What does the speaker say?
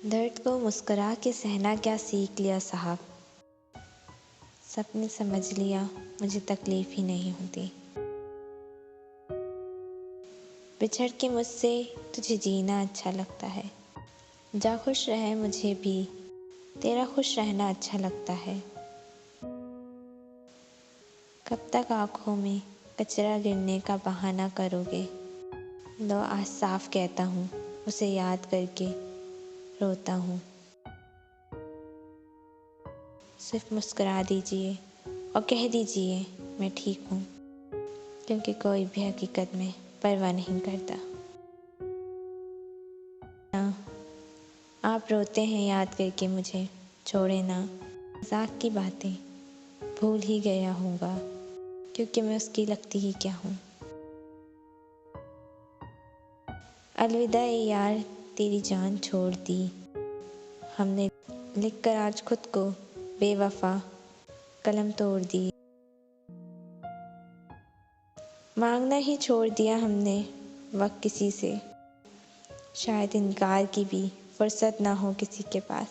दर्द को मुस्कुरा के सहना क्या सीख लिया साहब। सबने समझ लिया मुझे तकलीफ ही नहीं होती। बिछड़ के मुझसे तुझे जीना अच्छा लगता है। जा खुश रहे, मुझे भी तेरा खुश रहना अच्छा लगता है। कब तक आँखों में कचरा गिरने का बहाना करोगे। लो आज साफ कहता हूँ, उसे याद करके रोता हूँ। सिर्फ मुस्कुरा दीजिए और कह दीजिए मैं ठीक हूँ, क्योंकि कोई भी हकीकत में परवाह नहीं करता। आप रोते हैं याद करके मुझे, छोड़े ना। मजाक की बातें भूल ही गया होगा, क्योंकि मैं उसकी लगती ही क्या हूँ। अलविदा ए यार, तेरी जान छोड़ दी हमने, लिखकर आज खुद को बेवफा कलम तोड़ दी। मांगना ही छोड़ दिया हमने वक्त किसी से, शायद इनकार की भी फुर्सत ना हो किसी के पास।